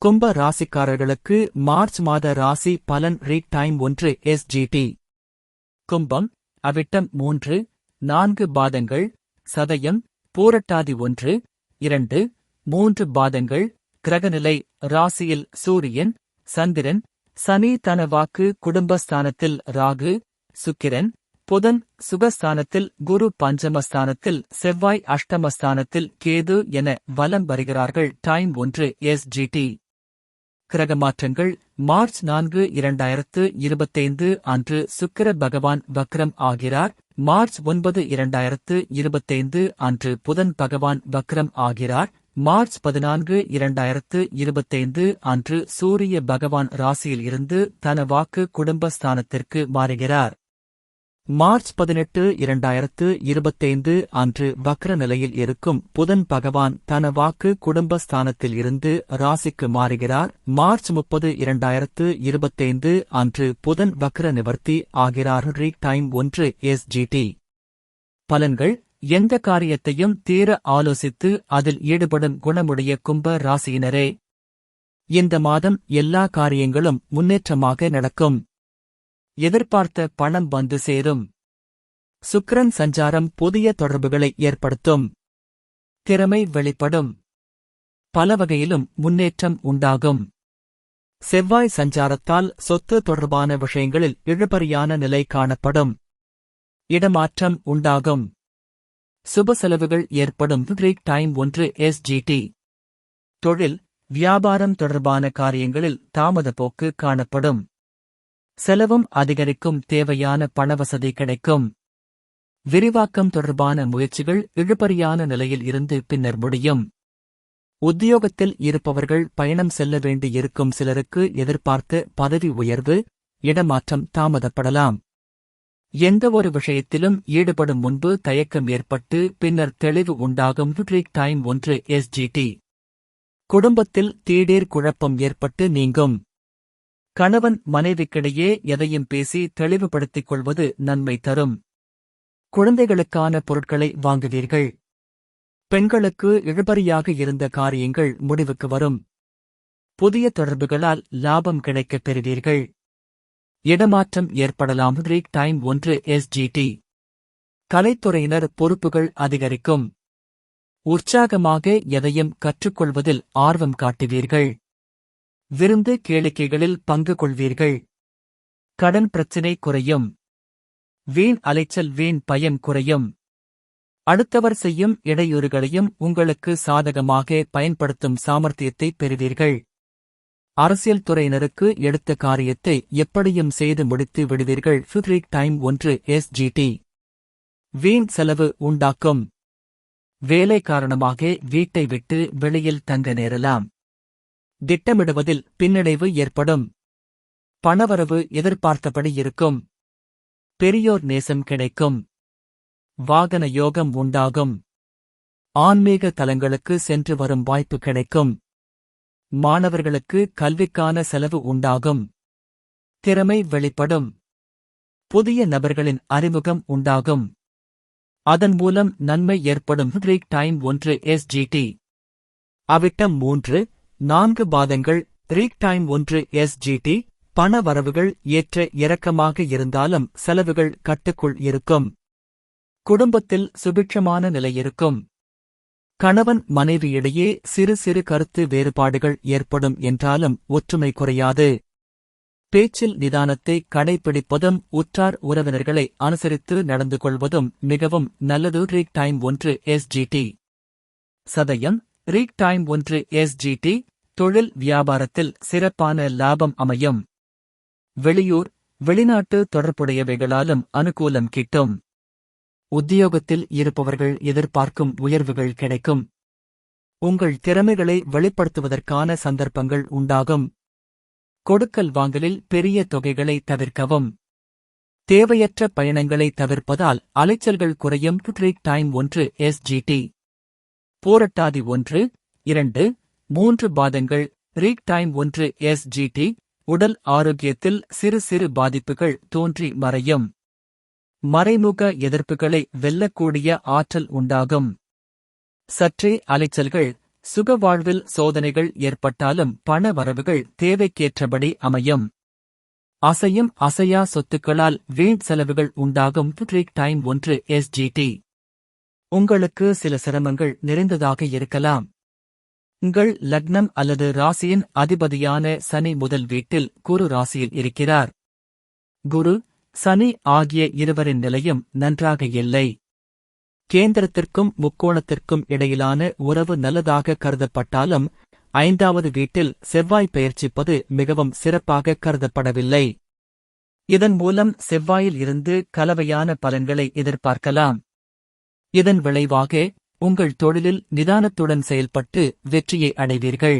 கும்ப ராசிக்காரர்களுக்கு மார்ச் மாத ராசி பலன் ரீட் டைம் 1 SGT. கும்பம், அவிட்டம் 3, 4 பாதங்கள், சதயம், பூரட்டாதி 1, 2, 3 பாதங்கள். கிரகநிலை: ராசியில் சூரியன், சந்திரன், சனி தன வாக்கு குடும்பஸ்தானத்தில் ராகு, சுக்கிரன், புதன் சுகஸ்தானத்தில் குரு, பஞ்சமஸ்தானத்தில் செவ்வாய், அஷ்டமஸ்தானத்தில் கேது என வலம் வருகிறார்கள். Time 1 SGT. கிரகமாற்றங்கள்: மார்ச் 4, 2025 அன்று சுக்கிர பகவான் வக்ரம் ஆகிறார். மார்ச் 9, 2025 அன்று புதன் பகவான் வக்ரம் ஆகிறார். மார்ச் 14, 2025 அன்று சூரிய பகவான் ராசியில் இருந்து தன வாக்கு குடும்பஸ்தானத்திற்கு மாறுகிறார். மார்ச் 18, 2025 அன்று வக்ர நிலையில் இருக்கும் புதன் பகவான் தன வாக்கு குடும்பஸ்தானத்தில் இருந்து ராசிக்கு மாறுகிறார். மார்ச் 30, 2025 அன்று புதன் வக்ர நிவர்த்தி ஆகிறார். Read time 1 SGT. பலன்கள்: எந்த காரியத்தையும் தீர ஆலோசித்து அதில் ஈடுபடும் குணமுடைய கும்ப ராசியினரே, இந்த மாதம் எல்லா காரியங்களும் முன்னேற்றமாக நடக்கும். எதிர்பார்த்த பணம் வந்து சேரும். சுக்கிரன் சஞ்சாரம் புதிய தொடர்புகளை ஏற்படுத்தும். திறமை வெளிப்படும். பல வகையிலும் முன்னேற்றம் உண்டாகும். செவ்வாய் சஞ்சாரத்தால் சொத்து தொடர்பான விஷயங்களில் இழுபறியான நிலை காணப்படும். இடமாற்றம் உண்டாகும். சுப செலவுகள் ஏற்படும். Read time 1 SGT. தொழில், வியாபாரம் தொடர்பான காரியங்களில் தாமத போக்கு காணப்படும். செலவும் அதிகரிக்கும். தேவையான பணவசதி கிடைக்கும். விரிவாக்கம் தொடர்பான முயற்சிகள் இழுபறியான நிலையில் இருந்து பின்னர் முடியும். உத்தியோகத்தில் இருப்பவர்கள் பயணம் செல்ல வேண்டியிருக்கும். சிலருக்கு எதிர்பார்த்த பதவி உயர்வு, இடமாற்றம் தாமதப்படலாம். எந்தவொரு விஷயத்திலும் ஈடுபடும் முன்பு தயக்கம் ஏற்பட்டு பின்னர் தெளிவு உண்டாகும். Read time 1 SGT. குடும்பத்தில் திடீர் குழப்பம் ஏற்பட்டு நீங்கும். கணவன் மனைவிக்கிடையே எதையும் பேசி தெளிவுபடுத்திக் கொள்வது நன்மை தரும். குழந்தைகளுக்கான பொருட்களை வாங்குவீர்கள். பெண்களுக்கு இழுபறியாக இருந்த காரியங்கள் முடிவுக்கு வரும். புதிய தொடர்புகளால் லாபம் கிடைக்கப் பெறுவீர்கள். இடமாற்றம் ஏற்படலாம். Read time 1 SGT. கலைத்துறையினர் பொறுப்புகள் அதிகரிக்கும். உற்சாகமாக எதையும் கற்றுக்கொள்வதில் ஆர்வம் காட்டுவீர்கள். விருந்து கேளிக்கைகளில் பங்கு கொள்வீர்கள். கடன் பிரச்சினை குறையும். வீண் அலைச்சல், வீண் பயம் குறையும். அடுத்தவர் செய்யும் இடையூறுகளையும் உங்களுக்கு சாதகமாக பயன்படுத்தும் சாமர்த்தியத்தை பெறுவீர்கள். அரசியல் துறையினருக்கு எடுத்த காரியத்தை எப்படியும் செய்து முடித்து விடுவீர்கள். Read time 1 SGT. வீண் செலவு உண்டாக்கும். வேலை காரணமாக வீட்டை விட்டு வெளியில் தங்க நேரலாம். திட்டமிடுவதில் பின்னடைவு ஏற்படும். பணவரவு எதிர்பார்த்தபடி இருக்கும். பெரியோர் நேசம் கிடைக்கும். வாகன யோகம் உண்டாகும். ஆன்மீக தலங்களுக்கு சென்று வரும் வாய்ப்பு கிடைக்கும். மாணவர்களுக்கு கல்விக்கான செலவு உண்டாகும். திறமை வெளிப்படும். புதிய நபர்களின் அறிமுகம் உண்டாகும். அதன் மூலம் நன்மை ஏற்படும். Read time 1 SGT. அவிட்டம் 3, 4 பாதங்கள். Read time 1 SGT. பண வரவுகள் ஏற்ற இறக்கமாக இருந்தாலும் செலவுகள் கட்டுக்குள் இருக்கும். குடும்பத்தில் சுபிட்சமான நிலை இருக்கும். கணவன் மனைவியிடையே சிறு சிறு கருத்து வேறுபாடுகள் ஏற்படும் என்றாலும் ஒற்றுமை குறையாது. பேச்சில் நிதானத்தை கடைப்பிடிப்பதும் உற்றார் உறவினர்களை அனுசரித்து நடந்து கொள்வதும் மிகவும் நல்லது. Read time 1 SGT. சதயம், ரீட் டைம் 1 SGT. தொழில் வியாபாரத்தில் சிறப்பான லாபம் அமையும். வெளியூர், வெளிநாட்டு தொடர்புடையவைகளாலும் அனுகூலம் கிட்டும். உத்தியோகத்தில் இருப்பவர்கள் எதிர்பார்க்கும் உயர்வுகள் கிடைக்கும். உங்கள் திறமைகளை வெளிப்படுத்துவதற்கான சந்தர்ப்பங்கள் உண்டாகும். கொடுக்கல் வாங்கலில் பெரிய தொகைகளை தவிர்க்கவும். தேவையற்ற பயணங்களை தவிர்ப்பதால் அலைச்சல்கள் குறையும். Read time 1 SGT. பூரட்டாதி 1, 2, 3 பாதங்கள். Read time 1 SGT. உடல் ஆரோக்கியத்தில் சிறு சிறு பாதிப்புகள் தோன்றி மறையும். மறைமுக எதிர்ப்புகளை வெல்லக்கூடிய ஆற்றல் உண்டாகும். சற்றே அலைச்சல்கள், சுகவாழ்வில் சோதனைகள் ஏற்பட்டாலும் பண வரவுகள் தேவைக்கேற்றபடி அமையும். அசையும் அசையா சொத்துக்களால் வீண் செலவுகள் உண்டாகும். ட்ரீக் டைம் 1 SGT. உங்களுக்கு சில சிரமங்கள் நிறைந்ததாக இருக்கலாம். உங்கள் லக்னம் அல்லது ராசியின் அதிபதியான சனி முதல் வீட்டில் குரு ராசியில் இருக்கிறார். குரு, சனி ஆகிய இருவரின் நிலையும் நன்றாக இல்லை. கேந்திரத்திற்கும் முக்கோணத்திற்கும் இடையிலான உறவு நல்லதாக கருதப்பட்டாலும் 5வது வீட்டில் செவ்வாய் பெயர்ச்சிப்பது மிகவும் சிறப்பாக கருதப்படவில்லை. இதன் மூலம் செவ்வாயில் இருந்து கலவையான பலன்களை எதிர்பார்க்கலாம். இதன் விளைவாக உங்கள் தொழிலில் நிதானத்துடன் செயல்பட்டு வெற்றியை அடைவீர்கள்.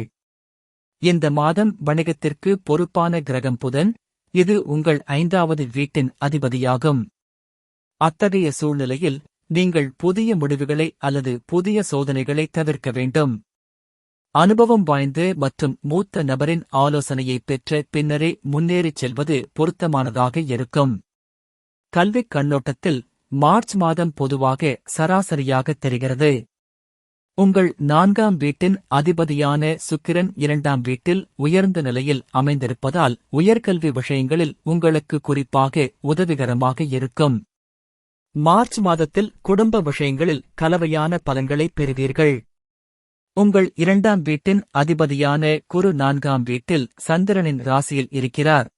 இந்த மாதம் வணிகத்திற்கு பொறுப்பான கிரகம் புதன், இது உங்கள் 5வது வீட்டின் அதிபதியாகும். அத்தகைய சூழ்நிலையில் நீங்கள் புதிய முடிவுகளை அல்லது புதிய சோதனைகளை தவிர்க்க வேண்டும். அனுபவம் வாய்ந்த மற்றும் மூத்த நபரின் ஆலோசனையை பெற்ற பின்னரே முன்னேறிச் செல்வது பொருத்தமானதாக இருக்கும். கல்விக் கண்ணோட்டத்தில் மார்ச் மாதம் பொதுவாக சராசரியாக தெரிகிறது. உங்கள் 4ஆம் வீட்டின் அதிபதியான சுக்கிரன் 2ஆம் வீட்டில் உயர்ந்த நிலையில் அமைந்திருப்பதால் உயர்கல்வி விஷயங்களில் உங்களுக்கு குறிப்பாக உதவிகரமாக இருக்கும். மார்ச் மாதத்தில் குடும்ப விஷயங்களில் கலவையான பலன்களை பெறுவீர்கள். உங்கள் 2ஆம் வீட்டின் அதிபதியான குரு 4ஆம் வீட்டில் சந்திரனின் ராசியில் இருக்கிறார்.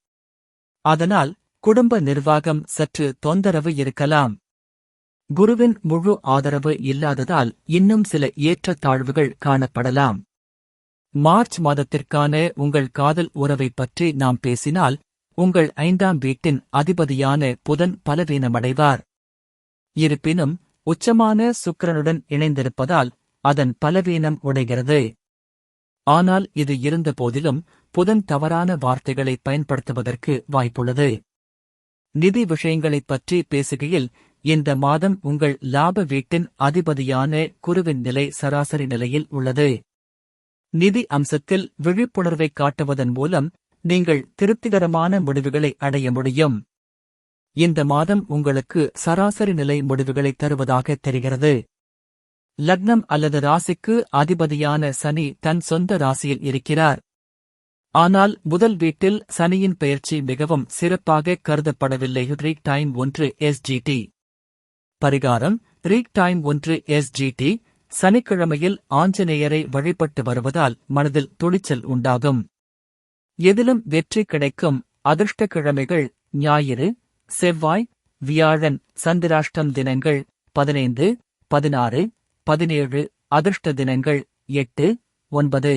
அதனால் குடும்ப நிர்வாகம் சற்று தொந்தரவு இருக்கலாம். குருவின் முழு ஆதரவு இல்லாததால் இன்னும் சில ஏற்றத்தாழ்வுகள் காணப்படலாம். மார்ச் மாதத்திற்கான உங்கள் காதல் உறவைப் பற்றி நாம் பேசினால், உங்கள் 5ஆம் வீட்டின் அதிபதியான புதன் பலவீனமடைவார். இருப்பினும் உச்சமான சுக்கிரனுடன் இணைந்திருப்பதால் அதன் பலவீனம் உடைகிறது. ஆனால் இது இருந்த போதிலும் புதன் தவறான வார்த்தைகளை பயன்படுத்துவதற்கு வாய்ப்புள்ளது. நிதி விஷயங்களைப் பற்றி பேசுகையில், இந்த மாதம் உங்கள் லாப வீட்டின் அதிபதியான குருவின் நிலை சராசரி நிலையில் உள்ளது. நிதி அம்சத்தில் விழிப்புணர்வைக் காட்டுவதன் மூலம் நீங்கள் திருப்திகரமான முடிவுகளை அடைய முடியும். இந்த மாதம் உங்களுக்கு சராசரி நிலை முடிவுகளை தருவதாக தெரிகிறது. லக்னம் அல்லது ராசிக்கு அதிபதியான சனி தன் சொந்த ராசியில் இருக்கிறார். ஆனால் முதல் வீட்டில் சனியின் பெயர்ச்சி மிகவும் சிறப்பாக கருதப்படவில்லை. ட்ரீக் டைம் 1 SGT. பரிகாரம்: ட்ரீக் டைம் 1 SGT. சனிக்கிழமையில் ஆஞ்சநேயரை வழிபட்டு வருவதால் மனதில் துணிச்சல் உண்டாகும். எதிலும் வெற்றி கிடைக்கும். அதிர்ஷ்ட கிழமைகள்: ஞாயிறு, செவ்வாய், வியாழன். சந்திராஷ்டம் தினங்கள் 15, 16, 17. அதிர்ஷ்ட தினங்கள் 8, 9.